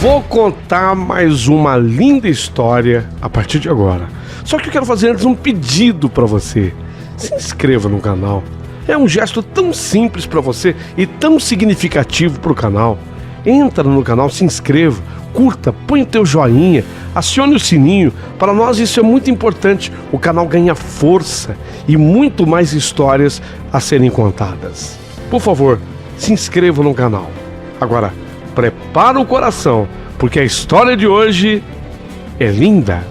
Vou contar mais uma linda história a partir de agora. Só que eu quero fazer antes um pedido para você. Se inscreva no canal. É um gesto tão simples para você e tão significativo para o canal. Entra no canal, se inscreva, curta, põe o teu joinha, acione o sininho. Para nós isso é muito importante. O canal ganha força e muito mais histórias a serem contadas. Por favor, se inscreva no canal. Agora, prepara o coração, porque a história de hoje é linda.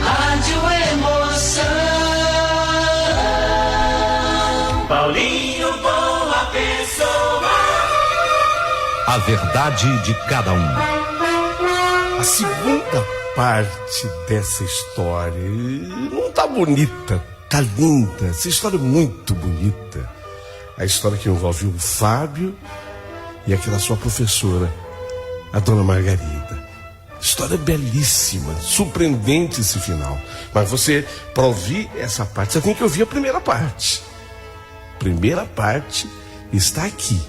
Rádio Emoção. Paulinho Boa Pessoa. A verdade de cada um. A segunda parte dessa história não tá bonita, tá linda. Essa história é muito bonita. A história que envolve o Fábio e aquela sua professora, a dona Margarida. História belíssima, surpreendente esse final. Mas você, para ouvir essa parte, você tem que ouvir a primeira parte. Primeira parte está aqui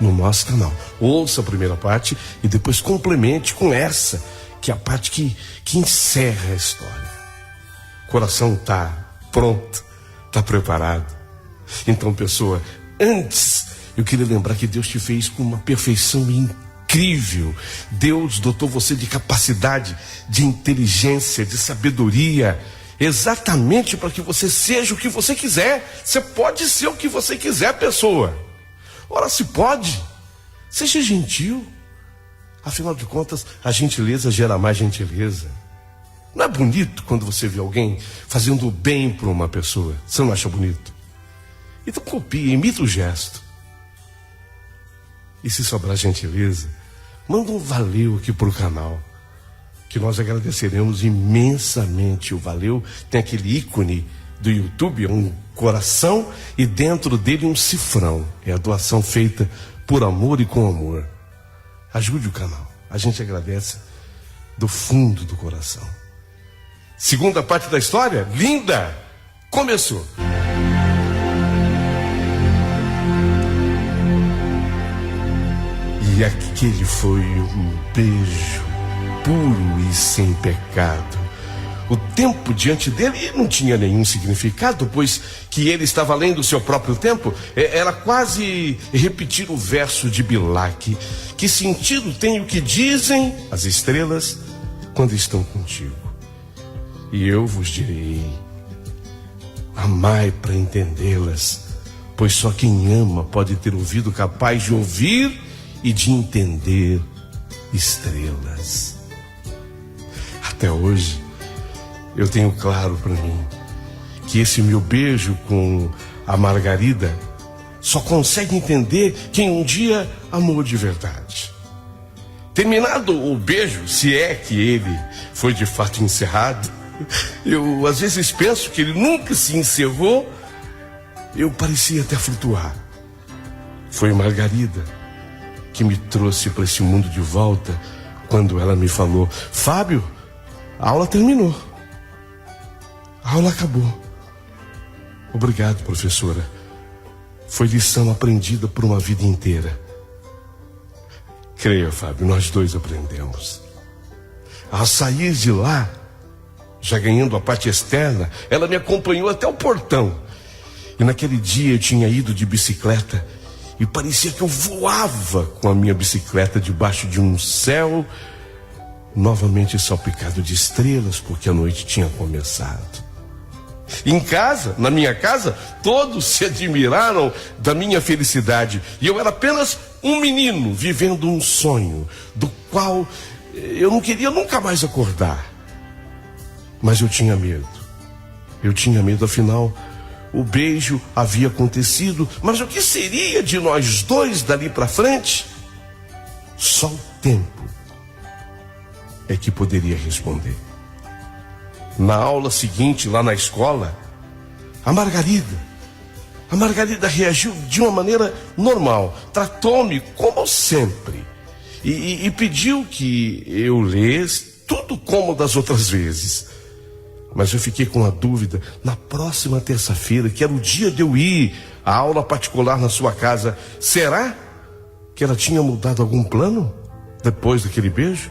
no nosso canal. Ouça a primeira parte e depois complemente com essa, que é a parte que encerra a história. O coração tá pronto, tá preparado. Então, pessoa, antes eu queria lembrar que Deus te fez com uma perfeição incrível. Deus dotou você de capacidade, de inteligência, de sabedoria, exatamente para que você seja o que você quiser. Você pode ser o que você quiser, pessoa. Ora, se pode, seja gentil. Afinal de contas, a gentileza gera mais gentileza. Não é bonito quando você vê alguém fazendo o bem para uma pessoa? Você não acha bonito? Então copie, imita o gesto. E se sobrar gentileza, manda um valeu aqui pro canal, que nós agradeceremos imensamente. O valeu tem aquele ícone do YouTube, um coração, e dentro dele um cifrão. É a doação feita por amor e com amor. Ajude o canal. A gente agradece do fundo do coração. Segunda parte da história, linda, começou. E aquele foi um beijo puro e sem pecado. O tempo diante dele não tinha nenhum significado, pois que ele estava além do seu próprio tempo. Era quase repetir o verso de Bilac. Que sentido tem o que dizem as estrelas quando estão contigo? E eu vos direi: amai para entendê-las, pois só quem ama pode ter ouvido capaz de ouvir e de entender estrelas. Até hoje eu tenho claro para mim que esse meu beijo com a Margarida só consegue entender quem um dia amou de verdade. Terminado o beijo, se é que ele foi de fato encerrado, eu às vezes penso que ele nunca se encerrou. Eu parecia até flutuar. Foi Margarida que me trouxe para esse mundo de volta quando ela me falou: Fábio, a aula terminou. A aula acabou. Obrigado, professora. Foi lição aprendida por uma vida inteira. Creia, Fábio, nós dois aprendemos. Ao sair de lá, já ganhando a parte externa, ela me acompanhou até o portão. E naquele dia eu tinha ido de bicicleta e parecia que eu voava com a minha bicicleta debaixo de um céu novamente salpicado de estrelas, porque a noite tinha começado. Em casa, na minha casa, todos se admiraram da minha felicidade. E eu era apenas um menino vivendo um sonho, do qual eu não queria nunca mais acordar. Mas eu tinha medo. Eu tinha medo, afinal, o beijo havia acontecido. Mas o que seria de nós dois dali para frente? Só o tempo é que poderia responder. Na aula seguinte, lá na escola, a Margarida reagiu de uma maneira normal. Tratou-me como sempre e pediu que eu lesse tudo como das outras vezes. Mas eu fiquei com a dúvida, na próxima terça-feira, que era o dia de eu ir a aula particular na sua casa, será que ela tinha mudado algum plano depois daquele beijo?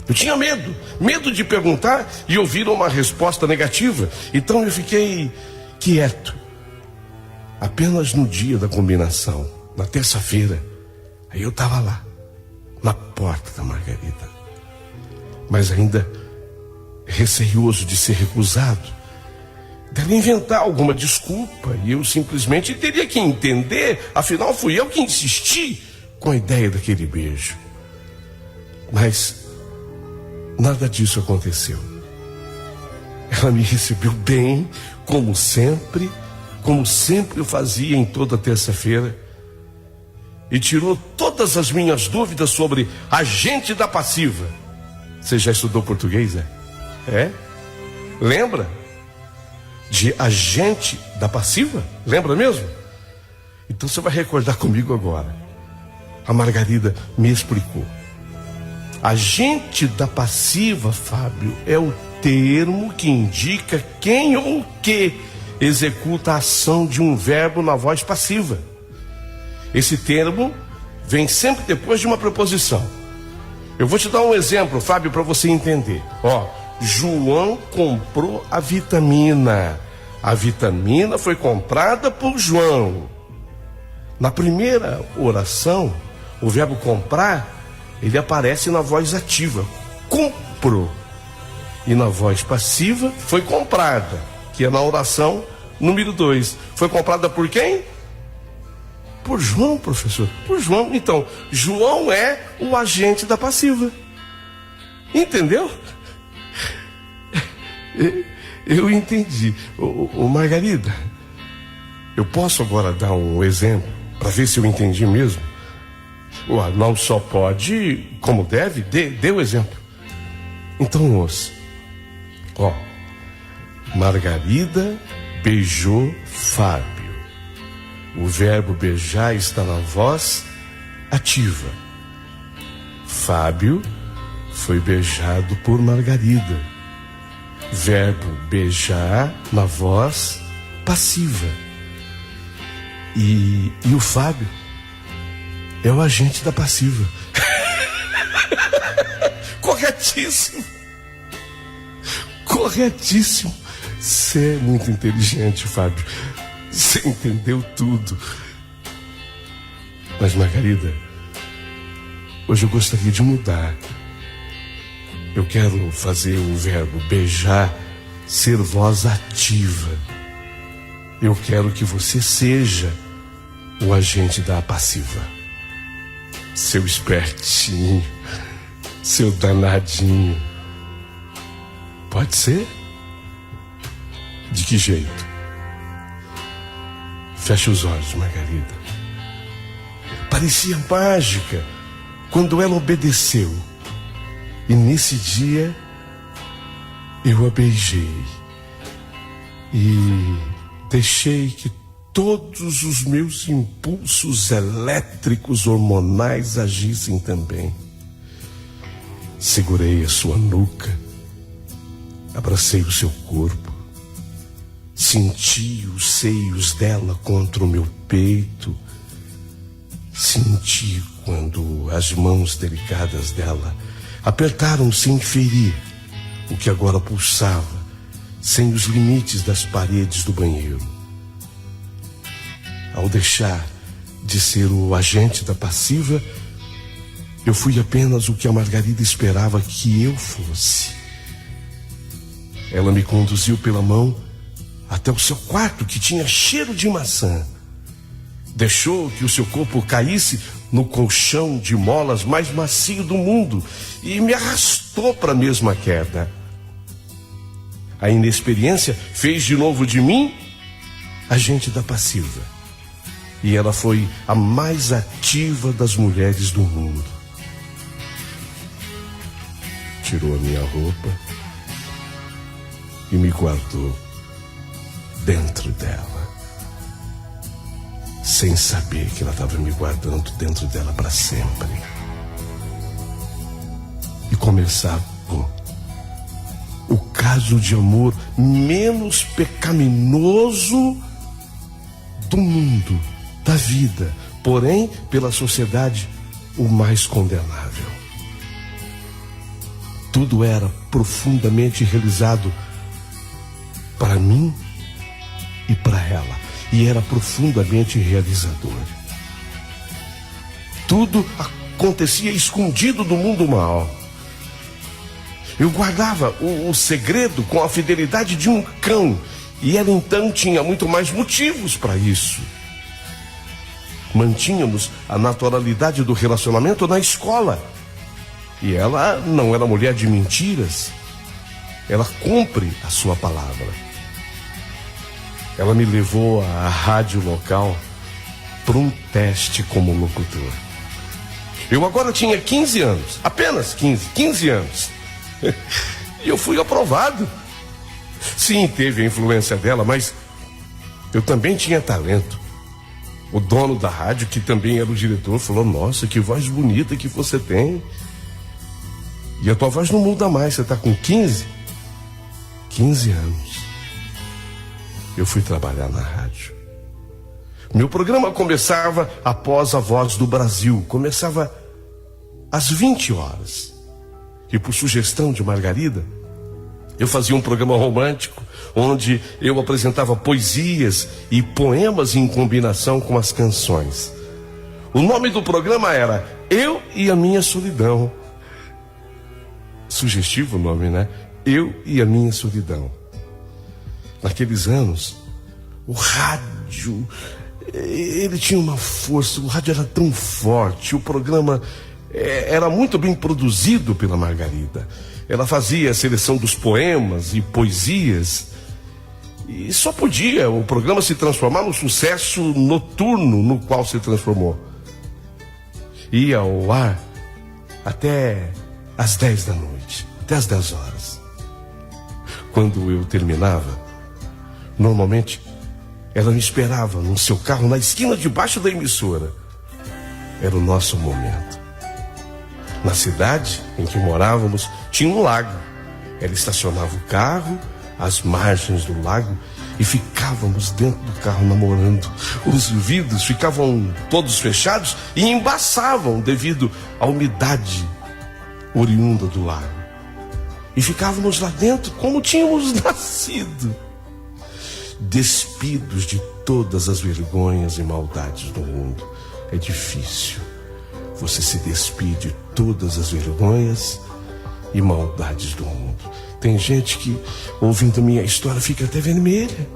Eu tinha medo de perguntar e ouvir uma resposta negativa. Então eu fiquei quieto. Apenas no dia da combinação, na terça-feira, aí eu estava lá, na porta da Margarida, mas ainda receioso de ser recusado, deve inventar alguma desculpa, e eu simplesmente teria que entender, afinal fui eu que insisti com a ideia daquele beijo. Mas nada disso aconteceu. Ela me recebeu bem, como sempre eu fazia em toda terça-feira, e tirou todas as minhas dúvidas sobre agente da passiva. Você já estudou português, né? É? Lembra de agente da passiva? Lembra mesmo? Então você vai recordar comigo agora. A Margarida me explicou. Agente da passiva, Fábio, é o termo que indica quem ou o que executa a ação de um verbo na voz passiva. Esse termo vem sempre depois de uma preposição. Eu vou te dar um exemplo, Fábio, para você entender. João comprou a vitamina. A vitamina foi comprada por João. Na primeira oração, o verbo comprar, ele aparece na voz ativa. Comprou. E na voz passiva, foi comprada, que é na oração número 2. Foi comprada por quem? Por João, professor. Por João. Então, João é o agente da passiva. Entendeu? Eu entendi. Margarida, eu posso agora dar um exemplo para ver se eu entendi mesmo? Não só pode, como deve, dê o exemplo. Então ouça. Margarida beijou Fábio. O verbo beijar está na voz ativa. Fábio foi beijado por Margarida. Verbo beijar na voz passiva. E o Fábio é o agente da passiva. Corretíssimo. Corretíssimo. Você é muito inteligente, Fábio. Você entendeu tudo. Mas, Margarida, hoje eu gostaria de mudar. Eu quero fazer o verbo beijar ser voz ativa. Eu quero que você seja o agente da passiva. Seu espertinho, seu danadinho. Pode ser? De que jeito? Feche os olhos, Margarida. Parecia mágica quando ela obedeceu. E nesse dia eu a beijei e deixei que todos os meus impulsos elétricos hormonais agissem também. Segurei a sua nuca, abracei o seu corpo, senti os seios dela contra o meu peito, senti quando as mãos delicadas dela apertaram sem ferir o que agora pulsava, sem os limites das paredes do banheiro. Ao deixar de ser o agente da passiva, eu fui apenas o que a Margarida esperava que eu fosse. Ela me conduziu pela mão até o seu quarto, que tinha cheiro de maçã. Deixou que o seu corpo caísse no colchão de molas mais macio do mundo e me arrastou para a mesma queda. A inexperiência fez de novo de mim agente da passiva. E ela foi a mais ativa das mulheres do mundo. Tirou a minha roupa e me guardou dentro dela, sem saber que ela estava me guardando dentro dela para sempre. E começava o caso de amor menos pecaminoso do mundo, da vida, porém, pela sociedade, o mais condenável. Tudo era profundamente realizado para mim e para ela, e era profundamente realizador. Tudo acontecia escondido do mundo mal. Eu guardava o segredo com a fidelidade de um cão, e ela então tinha muito mais motivos para isso. Mantínhamos a naturalidade do relacionamento na escola, e ela não era mulher de mentiras. Ela cumpre a sua palavra. Ela me levou à rádio local para um teste como locutor. Eu agora tinha 15 anos, apenas 15 anos. E eu fui aprovado. Sim, teve a influência dela, mas eu também tinha talento. O dono da rádio, que também era o diretor, falou: nossa, que voz bonita que você tem. E a tua voz não muda mais, você está com 15 anos. Eu fui trabalhar na rádio. Meu programa começava após a Voz do Brasil. Começava às 20 horas. E por sugestão de Margarida, eu fazia um programa romântico, onde eu apresentava poesias e poemas em combinação com as canções. O nome do programa era Eu e a Minha Solidão. Sugestivo o nome, né? Eu e a Minha Solidão. Naqueles anos, o rádio, ele tinha uma força, o rádio era tão forte, o programa era muito bem produzido pela Margarida. Ela fazia a seleção dos poemas e poesias, e só podia o programa se transformar no sucesso noturno no qual se transformou. Ia ao ar até às 10 da noite, até às 10 horas. Quando eu terminava, normalmente ela me esperava no seu carro na esquina debaixo da emissora. Era o nosso momento. Na cidade em que morávamos tinha um lago. Ela estacionava o carro às margens do lago e ficávamos dentro do carro namorando. Os vidros ficavam todos fechados e embaçavam devido à umidade oriunda do lago. E ficávamos lá dentro como tínhamos nascido, despidos de todas as vergonhas e maldades do mundo. É difícil você se despir de todas as vergonhas e maldades do mundo. Tem gente que, ouvindo minha história, fica até vermelha,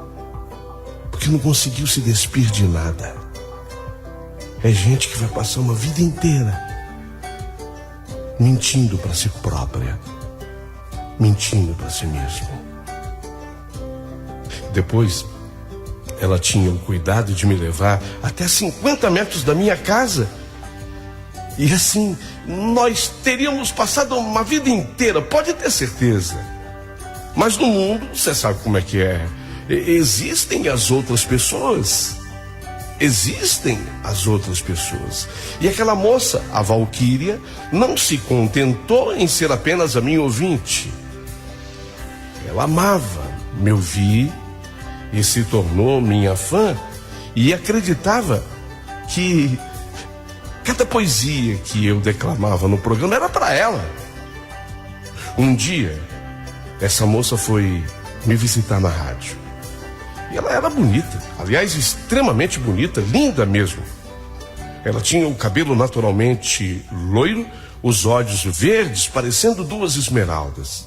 porque não conseguiu se despir de nada. É gente que vai passar uma vida inteira mentindo para si própria, mentindo para si mesmo. Depois, ela tinha o cuidado de me levar até 50 metros da minha casa. E assim, nós teríamos passado uma vida inteira, pode ter certeza. Mas no mundo, você sabe como é que é. Existem as outras pessoas. Existem as outras pessoas. E aquela moça, a Valquíria, não se contentou em ser apenas a minha ouvinte. Ela amava me ouvir e se tornou minha fã, e acreditava que cada poesia que eu declamava no programa era para ela. Um dia, essa moça foi me visitar na rádio. E ela era bonita, aliás, extremamente bonita, linda mesmo. Ela tinha o cabelo naturalmente loiro, os olhos verdes, parecendo duas esmeraldas.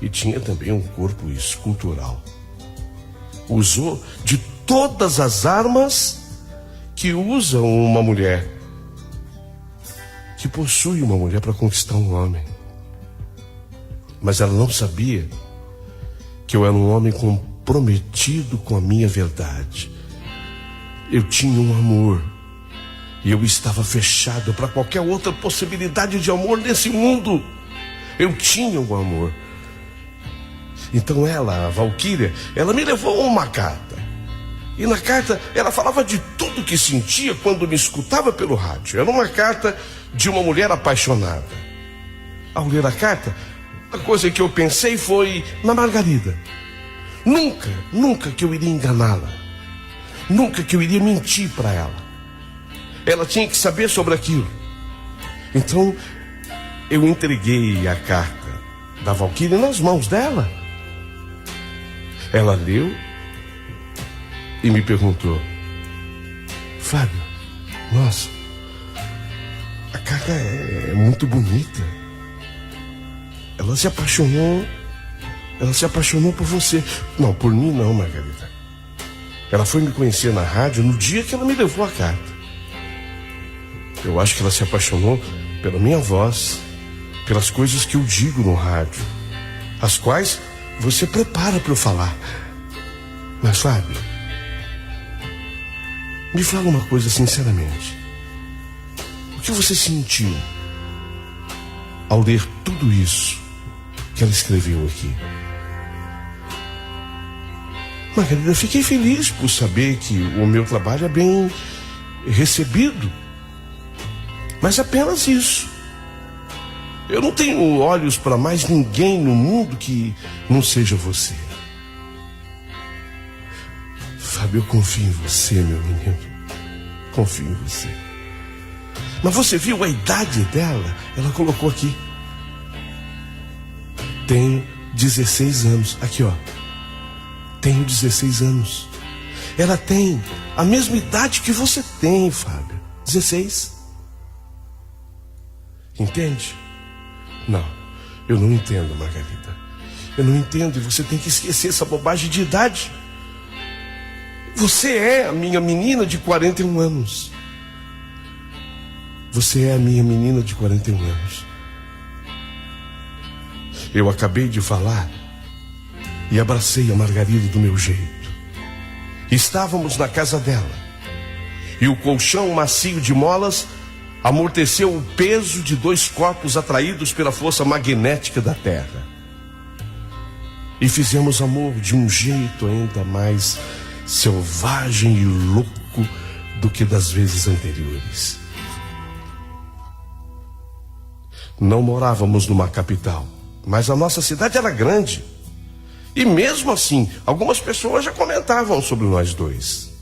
E tinha também um corpo escultural. Usou de todas as armas que usa uma mulher, que possui uma mulher para conquistar um homem. Mas ela não sabia que eu era um homem comprometido com a minha verdade. Eu tinha um amor e eu estava fechado para qualquer outra possibilidade de amor nesse mundo. Eu tinha um amor. Então ela, a Valquíria, ela me levou uma carta. E na carta ela falava de tudo que sentia quando me escutava pelo rádio. Era uma carta de uma mulher apaixonada. Ao ler a carta, a coisa que eu pensei foi na Margarida. Nunca que eu iria enganá-la. nunca que eu iria mentir para ela. Ela tinha que saber sobre aquilo. Então, eu entreguei a carta da Valquíria nas mãos dela. Ela leu e me perguntou: Fábio, nossa, a carta é muito bonita. Ela se apaixonou por você. Não, por mim não, Margarida. Ela foi me conhecer na rádio no dia que ela me levou a carta. Eu acho que ela se apaixonou pela minha voz, pelas coisas que eu digo no rádio, as quais você prepara para eu falar. Mas, Fábio, me fala uma coisa sinceramente. O que você sentiu ao ler tudo isso que ela escreveu aqui? Margarida, fiquei feliz por saber que o meu trabalho é bem recebido. Mas apenas isso. Eu não tenho olhos para mais ninguém no mundo que não seja você. Fábio, eu confio em você, meu menino. Confio em você. Mas você viu a idade dela? Ela colocou aqui. Tenho 16 anos. Aqui, ó. Tenho 16 anos. Ela tem a mesma idade que você tem, Fábio. 16. Entende? Não, eu não entendo, Margarida. Eu não entendo e você tem que esquecer essa bobagem de idade. Você é a minha menina de 41 anos. Você é a minha menina de 41 anos. Eu acabei de falar e abracei a Margarida do meu jeito. Estávamos na casa dela e o colchão macio de molas amorteceu o peso de 2 corpos atraídos pela força magnética da Terra. E fizemos amor de um jeito ainda mais selvagem e louco do que das vezes anteriores. Não morávamos numa capital, mas a nossa cidade era grande. E mesmo assim, algumas pessoas já comentavam sobre nós dois.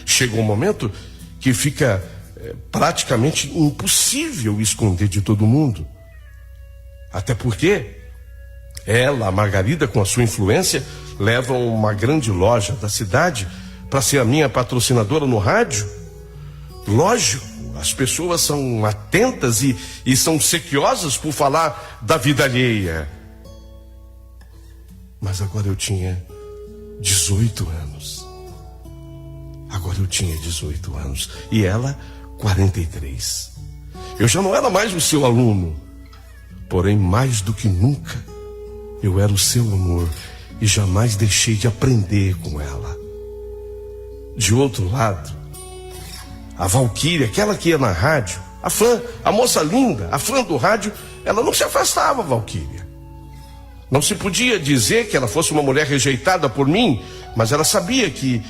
Chegou um momento que fica praticamente impossível esconder de todo mundo. Até porque ela, a Margarida, com a sua influência, levam uma grande loja da cidade para ser a minha patrocinadora no rádio. Lógico, as pessoas são atentas e são sequiosas por falar da vida alheia. Mas agora eu tinha 18 anos. Agora eu tinha 18 anos. E ela, 43. Eu já não era mais o seu aluno. Porém, mais do que nunca, eu era o seu amor. E jamais deixei de aprender com ela. De outro lado, a Valquíria, aquela que ia na rádio, a fã, a moça linda, a fã do rádio, ela não se afastava, Valquíria. Não se podia dizer que ela fosse uma mulher rejeitada por mim, mas ela sabia que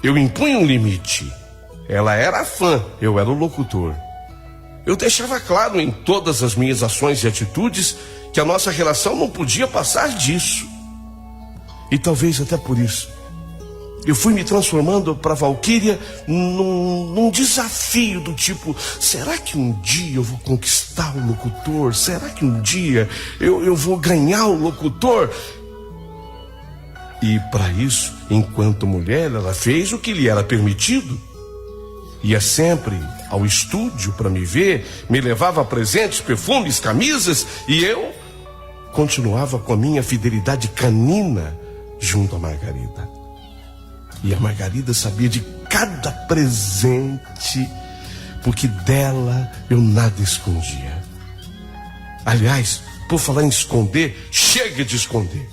eu impunha um limite. Ela era a fã, eu era o locutor. Eu deixava claro em todas as minhas ações e atitudes que a nossa relação não podia passar disso. E talvez até por isso eu fui me transformando para Valquíria num desafio do tipo: será que um dia eu vou conquistar o locutor? Será que um dia eu vou ganhar o locutor? E para isso, enquanto mulher, ela fez o que lhe era permitido. Ia sempre ao estúdio para me ver, me levava presentes, perfumes, camisas, e eu continuava com a minha fidelidade canina junto à Margarida. E a Margarida sabia de cada presente, porque dela eu nada escondia. Aliás, por falar em esconder, chega de esconder.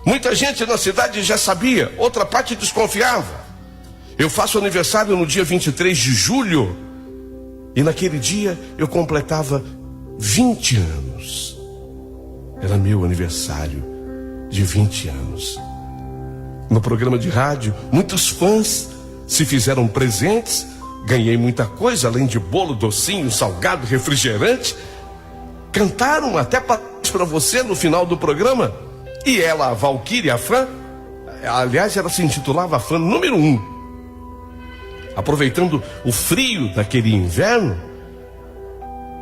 Muita gente na cidade já sabia, outra parte desconfiava. Eu faço aniversário no dia 23 de julho e naquele dia eu completava 20 anos. Era meu aniversário de 20 anos. No programa de rádio, muitos fãs se fizeram presentes. Ganhei muita coisa, além de bolo, docinho, salgado, refrigerante. Cantaram até para você no final do programa. E ela, a Valquíria, a fã, Aliás, ela se intitulava fã número 1. Aproveitando o frio daquele inverno,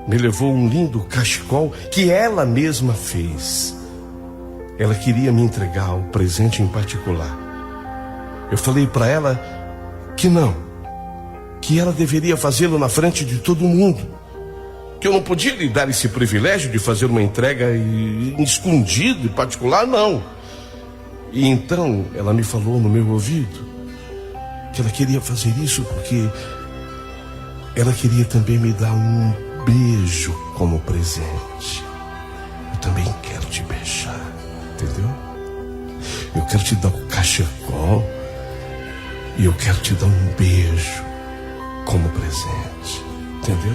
me levou um lindo cachecol que ela mesma fez. Ela queria me entregar o presente em particular. Eu falei para ela que não, que ela deveria fazê-lo na frente de todo mundo, que eu não podia lhe dar esse privilégio de fazer uma entrega escondido, em particular, não. E então ela me falou no meu ouvido que ela queria fazer isso porque ela queria também me dar um beijo como presente. Eu também quero te beijar, entendeu? Eu quero te dar um cachecol e eu quero te dar um beijo como presente, entendeu?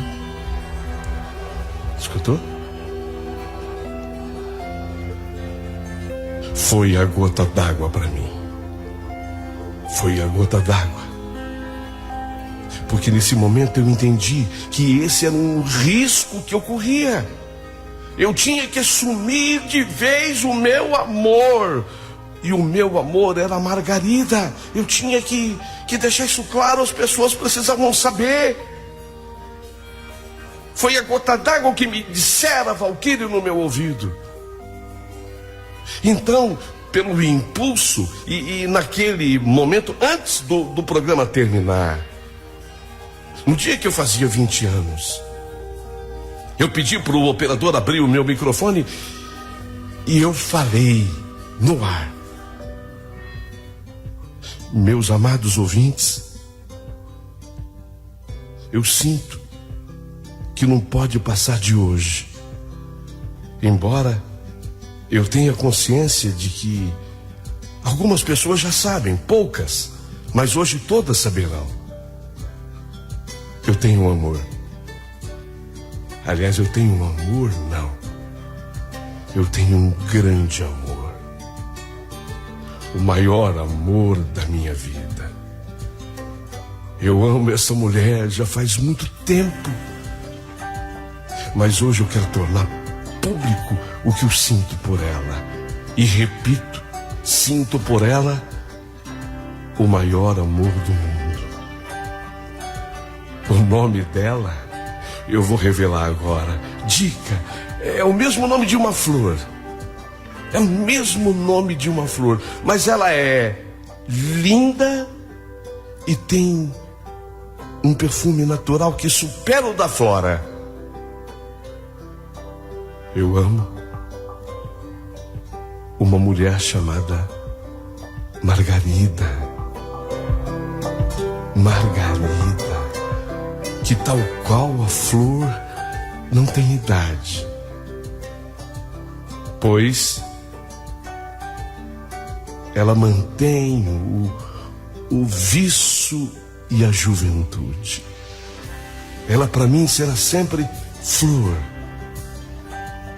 Escutou? Foi a gota d'água para mim. Foi a gota d'água. Porque nesse momento eu entendi que esse era um risco que eu corria. Eu tinha que assumir de vez o meu amor. E o meu amor era a Margarida. Eu tinha que deixar isso claro, as pessoas precisavam saber. Foi a gota d'água que me dissera, Valquírio, no meu ouvido. Então, pelo impulso, e naquele momento, antes do programa terminar, no dia que eu fazia 20 anos, eu pedi para o operador abrir o meu microfone e eu falei no ar: meus amados ouvintes, eu sinto que não pode passar de hoje, embora eu tenha consciência de que algumas pessoas já sabem, poucas, mas hoje todas saberão. Eu tenho um amor. Aliás, eu tenho um amor, não. Eu tenho um grande amor. O maior amor da minha vida. Eu amo essa mulher já faz muito tempo. Mas hoje eu quero tornar público o que eu sinto por ela. E repito, sinto por ela o maior amor do mundo. O nome dela eu vou revelar agora. Dica: é o mesmo nome de uma flor. É o mesmo nome de uma flor, mas ela é linda e tem um perfume natural que supera o da flora. Eu amo uma mulher chamada Margarida. Margarida, que tal qual a flor não tem idade, pois ela mantém o viço e a juventude. Ela para mim será sempre flor.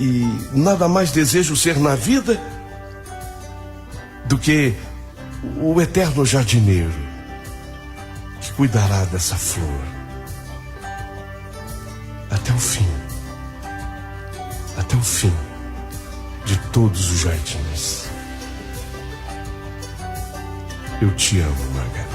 E nada mais desejo ser na vida do que o eterno jardineiro que cuidará dessa flor até o fim de todos os jardins. Eu te amo, Margarida.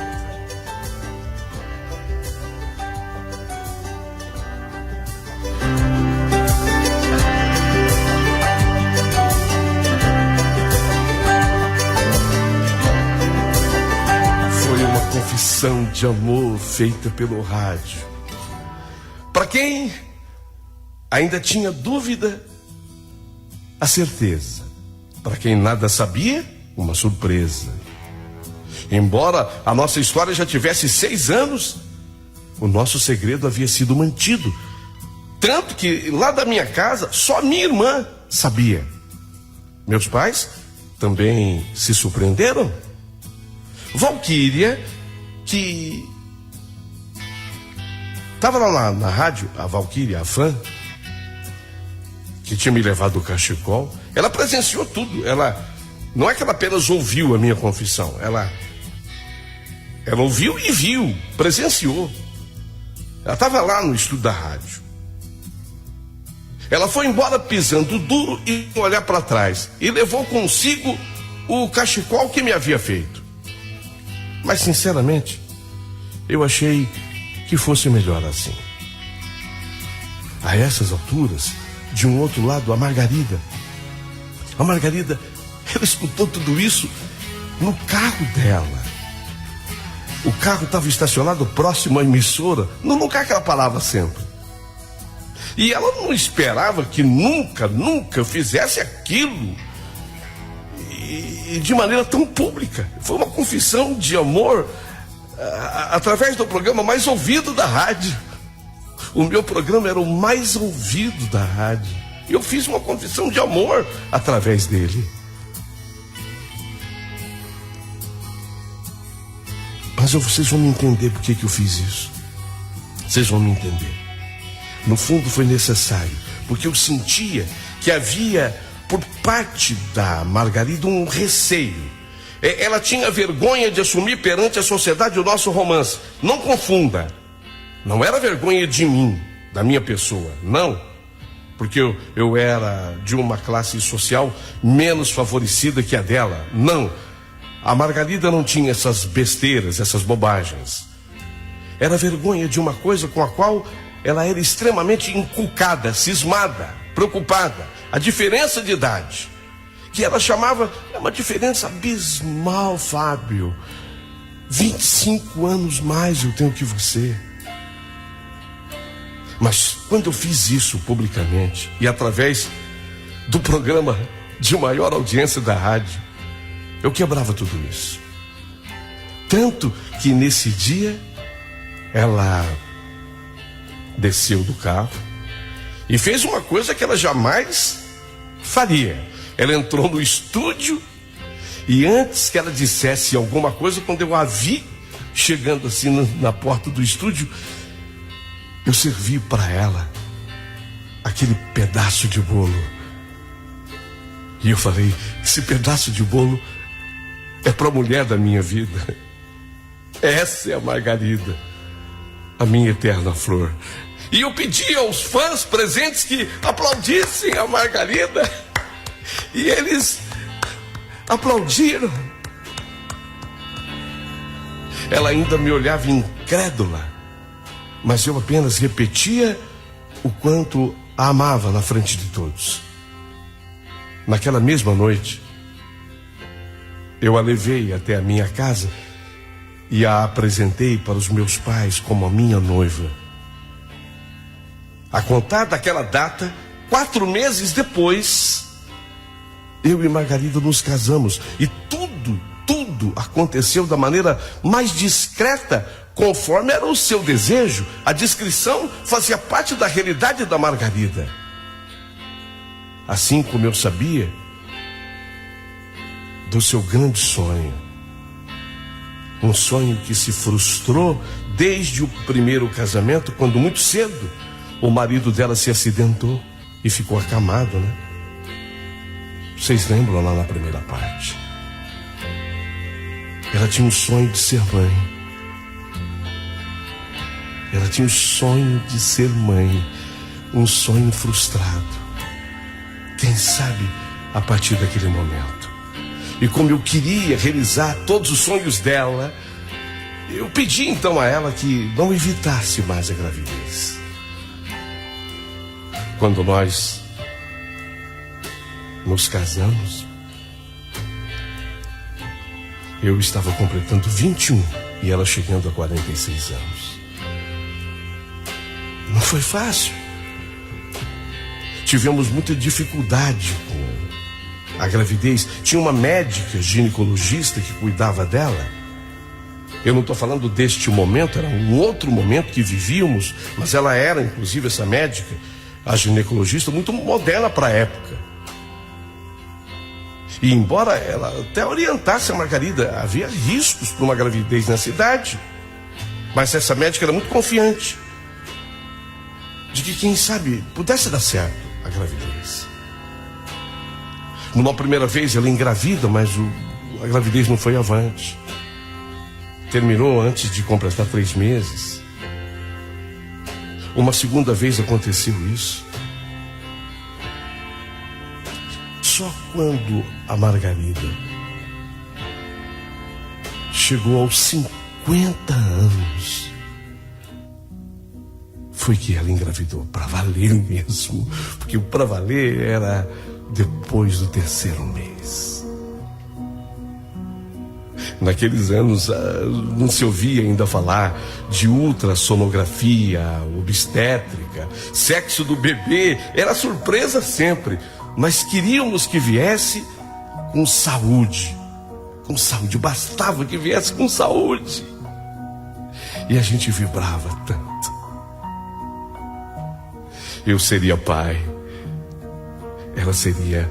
Confissão de amor feita pelo rádio. Para quem ainda tinha dúvida, a certeza. Para quem nada sabia, uma surpresa. Embora a nossa história já tivesse 6 anos, o nosso segredo havia sido mantido. Tanto que lá da minha casa, só minha irmã sabia. Meus pais também se surpreenderam. Valquíria, que estava lá na rádio, a Valquíria, a fã, que tinha me levado o cachecol, ela presenciou tudo. Ela, não é que ela apenas ouviu a minha confissão, ela ouviu e viu, presenciou. Ela estava lá no estúdio da rádio. Ela foi embora pisando duro e olhar para trás, e levou consigo o cachecol que me havia feito. Mas, sinceramente, eu achei que fosse melhor assim. A essas alturas, de um outro lado, a Margarida, ela escutou tudo isso no carro dela. O carro estava estacionado próximo à emissora, no lugar que ela falava sempre. E ela não esperava que nunca eu fizesse aquilo. E de maneira tão pública. Foi uma confissão de amor através do programa mais ouvido da rádio. O meu programa era o mais ouvido da rádio. E eu fiz uma confissão de amor através dele. Mas vocês vão me entender por que eu fiz isso. Vocês vão me entender. No fundo foi necessário, porque eu sentia que havia, por parte da Margarida, um receio. Ela tinha vergonha de assumir perante a sociedade o nosso romance. Não confunda. Não era vergonha de mim, da minha pessoa, não. Porque eu era de uma classe social menos favorecida que a dela, não. A Margarida não tinha essas besteiras, essas bobagens. Era vergonha de uma coisa com a qual ela era extremamente inculcada, cismada, preocupada. A diferença de idade, que ela chamava, é uma diferença abismal, Fábio. 25 anos mais eu tenho que você. Mas quando eu fiz isso publicamente, e através do programa de maior audiência da rádio, eu quebrava tudo isso. Tanto que nesse dia, ela desceu do carro e fez uma coisa que ela jamais faria. Ela entrou no estúdio e antes que ela dissesse alguma coisa, quando eu a vi chegando assim na porta do estúdio, eu servi para ela aquele pedaço de bolo. E eu falei, esse pedaço de bolo é para a mulher da minha vida. Essa é a Margarida, a minha eterna flor. E eu pedi aos fãs presentes que aplaudissem a Margarida. E eles aplaudiram. Ela ainda me olhava incrédula, mas eu apenas repetia o quanto a amava na frente de todos. Naquela mesma noite, eu a levei até a minha casa e a apresentei para os meus pais como a minha noiva. A contar daquela data, 4 meses depois, eu e Margarida nos casamos. E tudo aconteceu da maneira mais discreta, conforme era o seu desejo. A discrição fazia parte da realidade da Margarida. Assim como eu sabia do seu grande sonho. Um sonho que se frustrou desde o primeiro casamento, quando muito cedo o marido dela se acidentou e ficou acamado, né? Vocês lembram lá na primeira parte? Ela tinha um sonho de ser mãe. Ela tinha um sonho de ser mãe. Um sonho frustrado. Quem sabe a partir daquele momento. E como eu queria realizar todos os sonhos dela, eu pedi então a ela que não evitasse mais a gravidez. Quando nós nos casamos, eu estava completando 21 e ela chegando a 46 anos. Não foi fácil. Tivemos muita dificuldade com a gravidez. Tinha uma médica ginecologista que cuidava dela. Eu não estou falando deste momento, era um outro momento que vivíamos, mas ela era, inclusive, essa médica, a ginecologista, muito moderna para a época. E embora ela até orientasse a Margarida, havia riscos para uma gravidez nessa idade, mas essa médica era muito confiante de que, quem sabe, pudesse dar certo a gravidez. Numa primeira vez ela engravida, mas a gravidez não foi avante. Terminou antes de completar 3 meses. Uma segunda vez aconteceu isso. Só quando a Margarida chegou aos 50 anos, foi que ela engravidou, para valer mesmo, porque o para valer era depois do 3º mês. Naqueles anos não se ouvia ainda falar de ultrassonografia, obstétrica, sexo do bebê, era surpresa sempre, mas queríamos que viesse com saúde, bastava que viesse com saúde. E a gente vibrava tanto. Eu seria pai, ela seria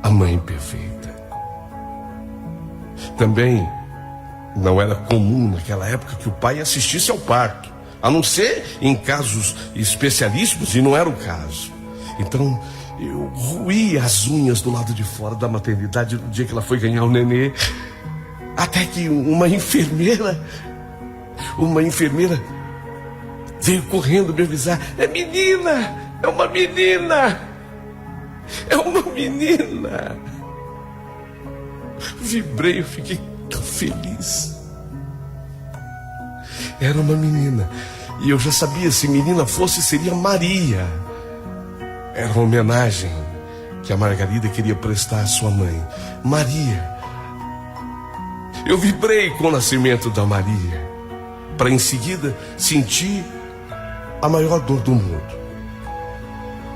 a mãe perfeita. Também não era comum naquela época que o pai assistisse ao parto, a não ser em casos especialíssimos, e não era o caso. Então eu roía as unhas do lado de fora da maternidade no dia que ela foi ganhar o nenê, até que uma enfermeira veio correndo me avisar: é menina, é uma menina, é uma menina. Vibrei, eu fiquei tão feliz. Era uma menina, e eu já sabia, se menina fosse, seria Maria. Era uma homenagem que a Margarida queria prestar à sua mãe, Maria. Eu vibrei com o nascimento da Maria, para em seguida sentir a maior dor do mundo.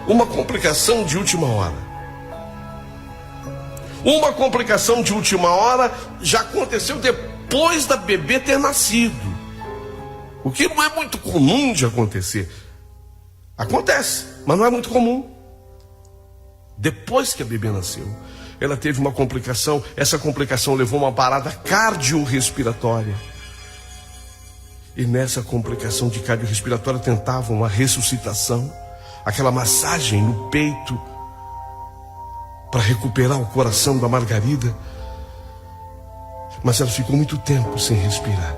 Uma complicação de última hora. Uma complicação de última hora já aconteceu depois da bebê ter nascido. O que não é muito comum de acontecer. Acontece, mas não é muito comum. Depois que a bebê nasceu, ela teve uma complicação. Essa complicação levou a uma parada cardiorrespiratória. E nessa complicação de cardiorrespiratória tentavam uma ressuscitação, aquela massagem no peito, para recuperar o coração da Margarida. Mas ela ficou muito tempo sem respirar.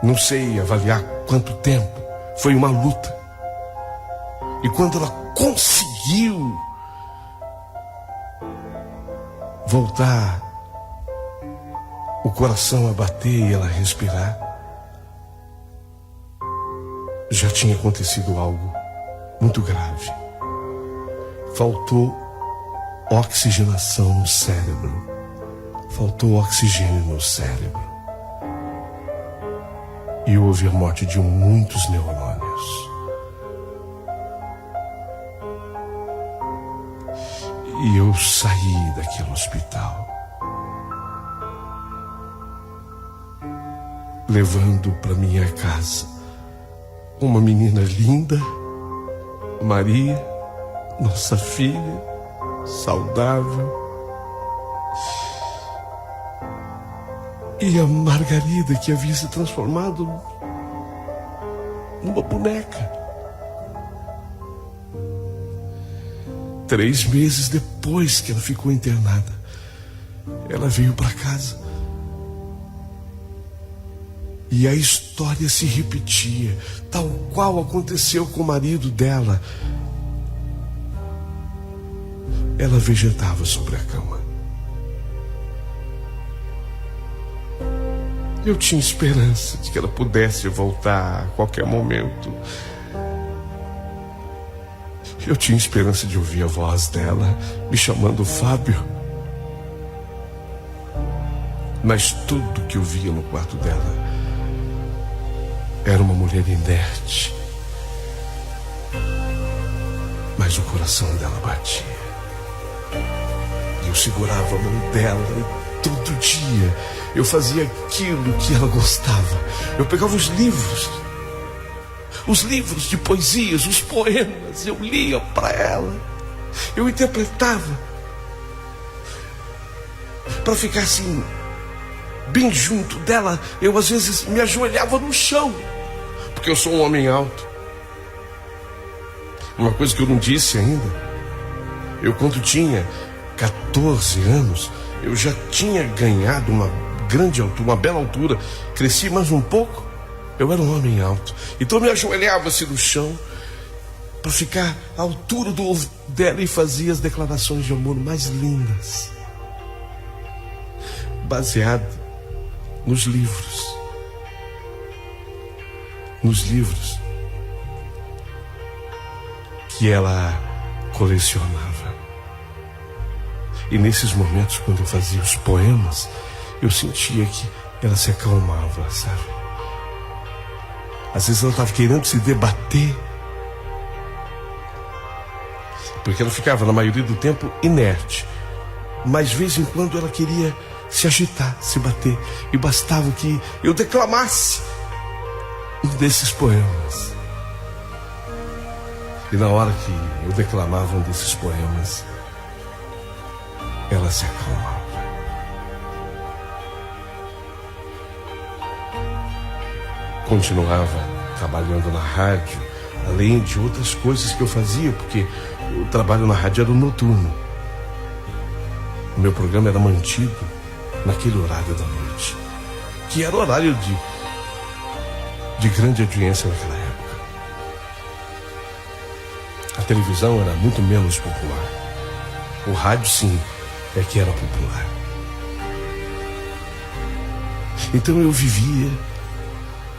Não sei avaliar quanto tempo. Foi uma luta. E quando ela conseguiu voltar o coração a bater e ela respirar, já tinha acontecido algo muito grave. Faltou oxigenação no cérebro. Faltou oxigênio no cérebro. E houve a morte de muitos neurônios. E eu saí daquele hospital, levando para minha casa uma menina linda, Maria, nossa filha, saudável, e a Margarida, que havia se transformado numa boneca. 3 meses depois que ela ficou internada, ela veio para casa. E a história se repetia, tal qual aconteceu com o marido dela. Ela vegetava sobre a cama. Eu tinha esperança de que ela pudesse voltar a qualquer momento. Eu tinha esperança de ouvir a voz dela me chamando Fábio. Mas tudo que eu via no quarto dela era uma mulher inerte. Mas o coração dela batia. Eu segurava a mão dela e todo dia eu fazia aquilo que ela gostava. Eu pegava os livros de poesias, os poemas, eu lia para ela, eu interpretava, para ficar assim, bem junto dela. Eu às vezes me ajoelhava no chão, porque eu sou um homem alto. Uma coisa que eu não disse ainda, eu quando tinha 14 anos, eu já tinha ganhado uma grande altura, uma bela altura. Cresci mais um pouco, eu era um homem alto. Então eu me ajoelhava-se no chão para ficar à altura do dela e fazia as declarações de amor mais lindas. baseado nos livros. Nos livros que ela colecionava. E nesses momentos, quando eu fazia os poemas, eu sentia que ela se acalmava, sabe? Às vezes ela estava querendo se debater, porque ela ficava, na maioria do tempo, inerte. Mas, de vez em quando, ela queria se agitar, se bater. E bastava que eu declamasse um desses poemas. E na hora que eu declamava um desses poemas, ela se acalmava. Continuava trabalhando na rádio, além de outras coisas que eu fazia, porque o trabalho na rádio era noturno. O meu programa era mantido naquele horário da noite, que era horário de grande audiência naquela época. A televisão era muito menos popular. O rádio, sim, é que era popular. Então eu vivia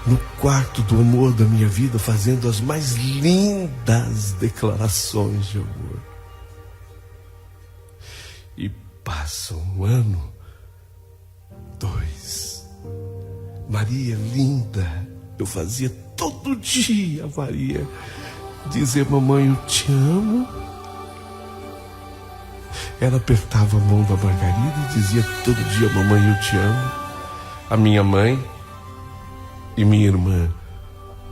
no quarto do amor da minha vida, fazendo as mais lindas declarações de amor. E passa um ano, 2. Maria linda, eu fazia todo dia, Maria, dizer: mamãe, eu te amo. Ela apertava a mão da Margarida e dizia todo dia: mamãe, eu te amo. A minha mãe e minha irmã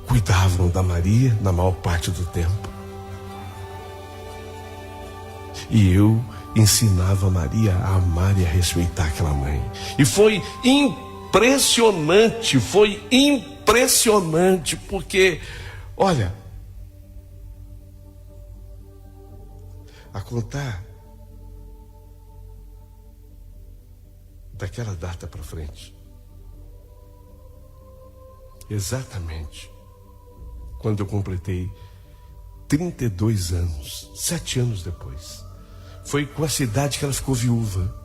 cuidavam da Maria na maior parte do tempo. E eu ensinava a Maria a amar e a respeitar aquela mãe. E foi impressionante, porque, olha, a contar daquela data para frente, exatamente quando eu completei 32 anos, 7 anos depois, foi com essa idade que ela ficou viúva.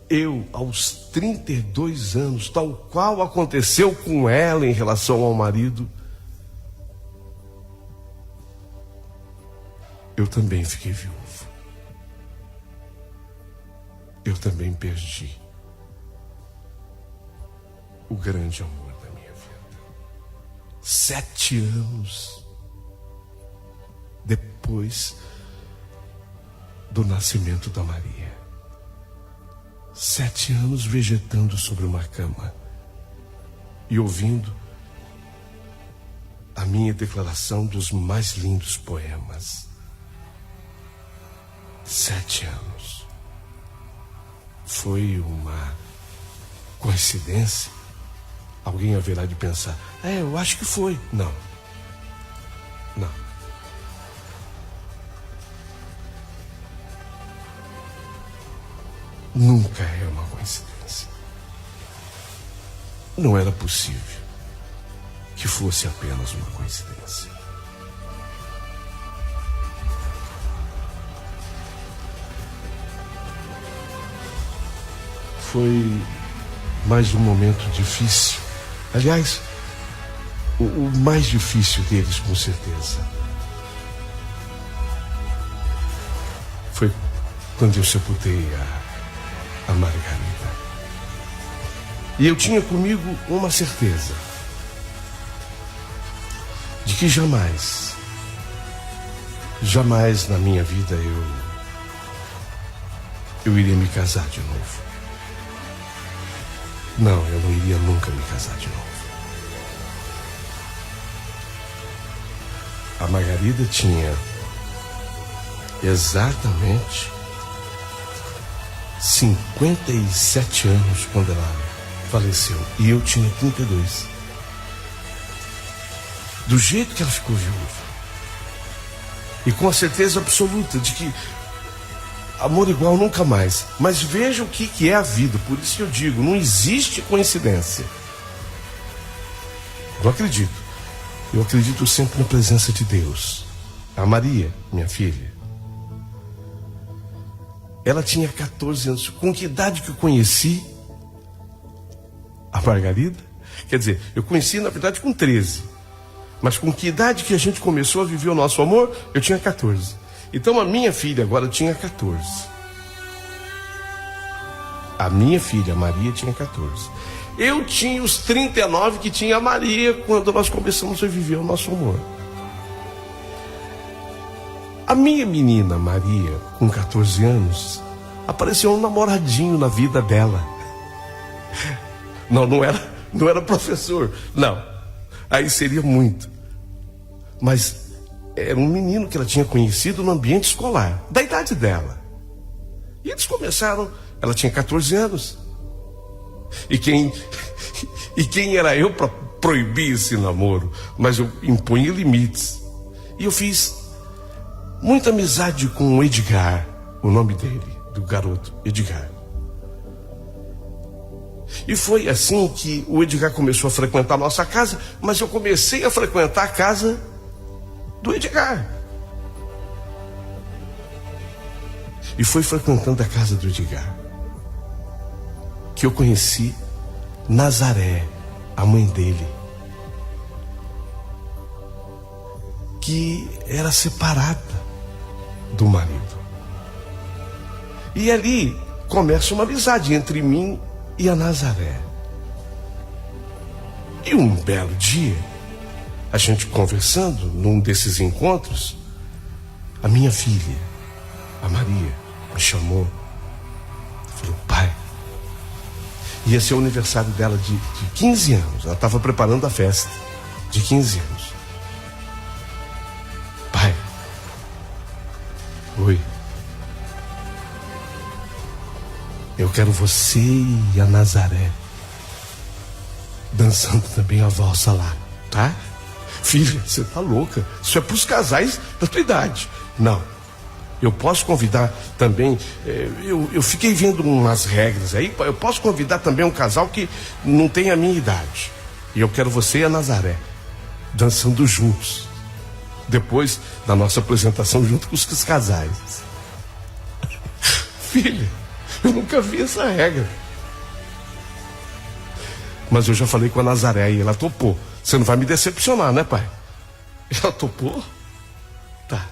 Eu, aos 32 anos, tal qual aconteceu com ela em relação ao marido, eu também fiquei viúvo. Eu também perdi o grande amor da minha vida. 7 anos depois do nascimento da Maria. 7 anos vegetando sobre uma cama e ouvindo a minha declaração dos mais lindos poemas. 7 anos. Foi uma coincidência? Alguém haverá de pensar: eu acho que foi. Não. Nunca é uma coincidência. Não era possível que fosse apenas uma coincidência. Foi mais um momento difícil. Aliás, o mais difícil deles, com certeza, foi quando eu sepultei a Margarida. E eu tinha comigo uma certeza de que jamais na minha vida eu iria me casar de novo. Não, eu não iria nunca me casar de novo. A Margarida tinha exatamente 57 anos quando ela faleceu. E eu tinha 32. Do jeito que ela ficou viúva. E com a certeza absoluta de que amor igual nunca mais. Mas veja o que é a vida. Por isso que eu digo, não existe coincidência. Eu acredito. Eu acredito sempre na presença de Deus. A Maria, minha filha, ela tinha 14 anos. Com que idade que eu conheci a Margarida? Quer dizer, eu conheci na verdade com 13. Mas com que idade que a gente começou a viver o nosso amor? Eu tinha 14. Então a minha filha agora tinha 14. A minha filha, a Maria, tinha 14. Eu tinha os 39 que tinha a Maria quando nós começamos a viver o nosso amor. A minha menina, Maria, com 14 anos, apareceu um namoradinho na vida dela. Não era professor, não. Aí seria muito. Mas era um menino que ela tinha conhecido no ambiente escolar, da idade dela. E eles começaram, ela tinha 14 anos. E quem era eu para proibir esse namoro? Mas eu impunha limites. E eu fiz muita amizade com o Edgar, o nome dele, do garoto, Edgar. E foi assim que o Edgar começou a frequentar a nossa casa, mas eu comecei a frequentar a casa do Edgar. E foi frequentando a casa do Edgar que eu conheci Nazaré, a mãe dele, que era separada do marido. E ali começa uma amizade entre mim e a Nazaré. E um belo dia, a gente conversando num desses encontros, a minha filha, a Maria, me chamou e falou: pai, ia ser o aniversário dela de 15 anos. Ela estava preparando a festa de 15 anos. Pai, oi, eu quero você e a Nazaré dançando também a valsa lá, tá? Filha, você tá louca? Isso é para os casais da tua idade. Não, eu posso convidar também. Eu fiquei vendo umas regras aí. Eu posso convidar também um casal que não tem a minha idade. E eu quero você e a Nazaré dançando juntos, depois da nossa apresentação junto com os casais. Filha, eu nunca vi essa regra. Mas eu já falei com a Nazaré e ela topou. Você não vai me decepcionar, né, pai? Ela topou? Tá.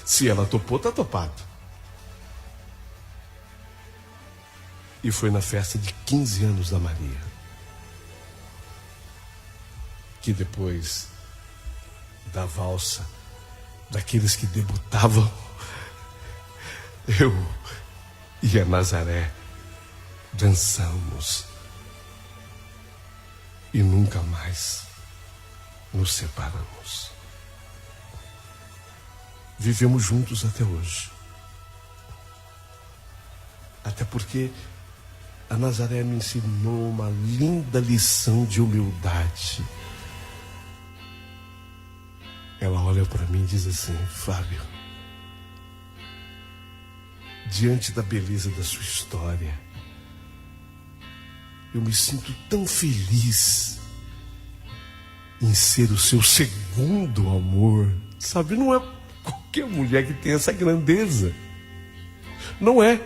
Se ela topou, tá topado. E foi na festa de 15 anos da Maria que, depois da valsa daqueles que debutavam, eu e a Nazaré dançamos e nunca mais nos separamos. Vivemos juntos até hoje. Até porque a Nazaré me ensinou uma linda lição de humildade. Ela olha para mim e diz assim: Fábio, diante da beleza da sua história, eu me sinto tão feliz em ser o seu segundo amor. Sabe, não é qualquer mulher que tem essa grandeza. Não é.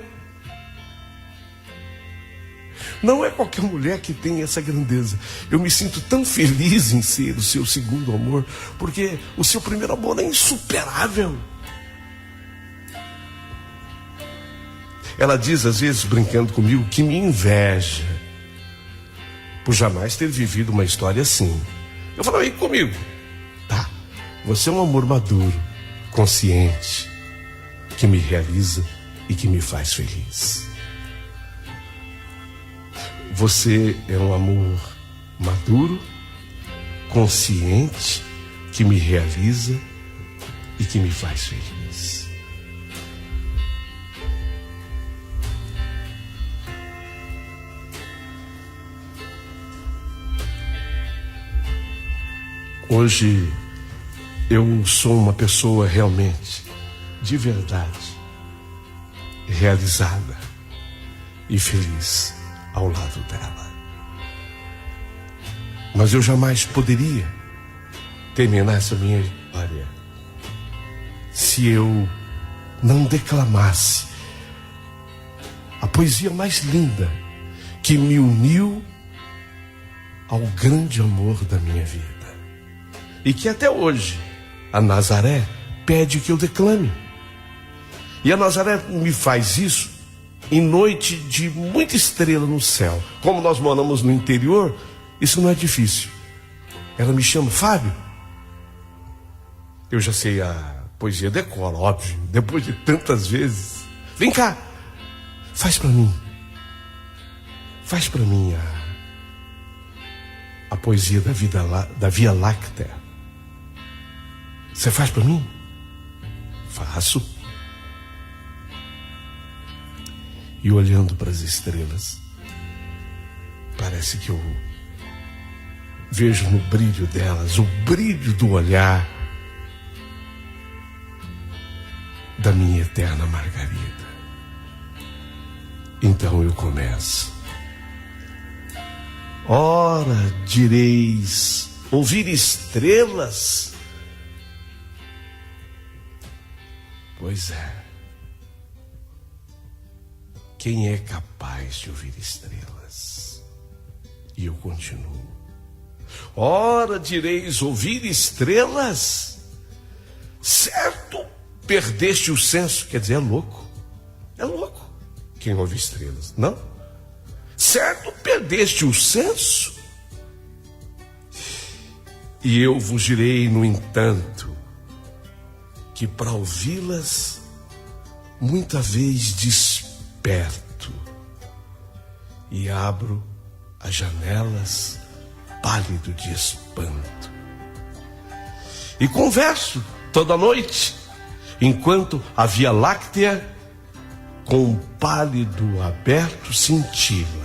Não é qualquer mulher que tem essa grandeza. Eu me sinto tão feliz em ser o seu segundo amor, porque o seu primeiro amor é insuperável. Ela diz, às vezes, brincando comigo, que me inveja por jamais ter vivido uma história assim. Eu falo: aí comigo. Tá, você é um amor maduro, consciente, que me realiza e que me faz feliz. Você é um amor maduro, consciente, que me realiza e que me faz feliz. Hoje eu sou uma pessoa realmente, de verdade, realizada e feliz ao lado dela. Mas eu jamais poderia terminar essa minha história se eu não declamasse a poesia mais linda que me uniu ao grande amor da minha vida. E que até hoje a Nazaré pede que eu declame. E a Nazaré me faz isso em noite de muita estrela no céu. Como nós moramos no interior, isso não é difícil. Ela me chama: Fábio. Eu já sei a poesia, decoro, óbvio, depois de tantas vezes. Vem cá, faz para mim. Faz para mim a poesia da Via Láctea. Você faz para mim? Faço. E olhando para as estrelas, parece que eu vejo no brilho delas, o brilho do olhar da minha eterna Margarida. Então eu começo. Ora, direis, ouvir estrelas? Pois é. Quem é capaz de ouvir estrelas? E eu continuo. Ora, direis, ouvir estrelas? Certo, perdeste o senso. Quer dizer, é louco. É louco quem ouve estrelas, não? Certo, perdeste o senso. E eu vos direi, no entanto, que para ouvi-las, muita vez desperto e abro as janelas, pálido de espanto, e converso toda noite, enquanto a Via Láctea, com um pálido aberto, cintila,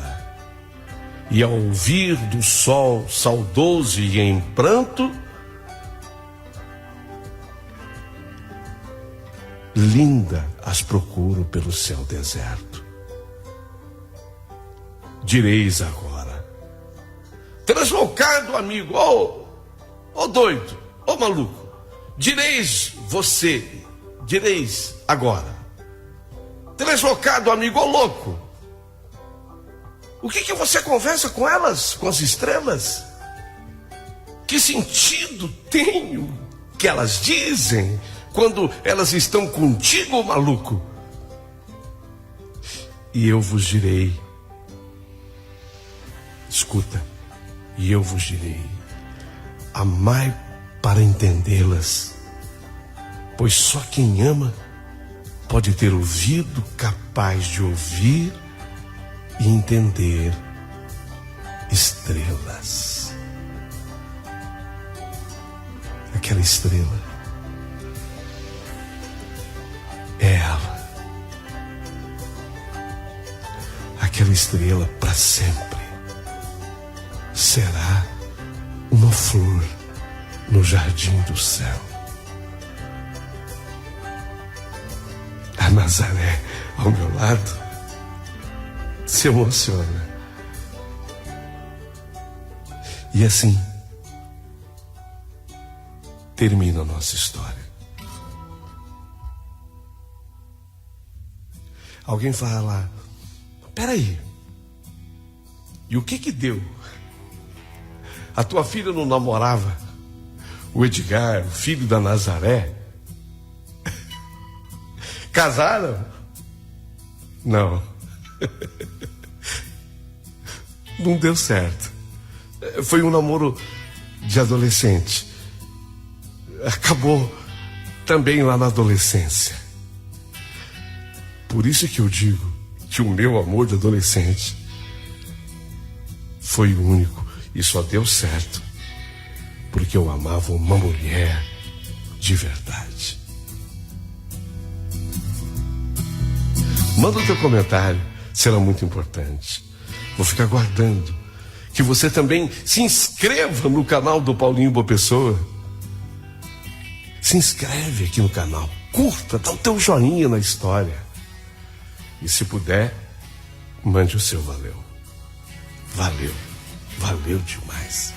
e ao ouvir do sol saudoso e em pranto, linda as procuro pelo céu deserto. Direis agora: translocado amigo, ô doido, ô maluco, direis você, direis agora: translocado amigo, ô louco, o que você conversa com elas, com as estrelas? Que sentido tem o que elas dizem quando elas estão contigo, maluco? E eu vos direi, escuta, e eu vos direi: amai para entendê-las, pois só quem ama pode ter ouvido capaz de ouvir e entender estrelas. Aquela estrela é ela. Aquela estrela para sempre será uma flor no jardim do céu. A Nazaré ao meu lado se emociona. E assim termina a nossa história. Alguém fala: peraí, e o que deu? A tua filha não namorava o Edgar, o filho da Nazaré? Casaram? Não. Não deu certo. Foi um namoro de adolescente. Acabou também lá na adolescência. Por isso que eu digo que o meu amor de adolescente foi único e só deu certo porque eu amava uma mulher de verdade. Manda o teu comentário, será muito importante. Vou ficar aguardando que você também se inscreva no canal do Paulinho Boa Pessoa. Se inscreve aqui no canal, curta, dá o teu joinha na história. E se puder, mande o seu valeu. Valeu demais.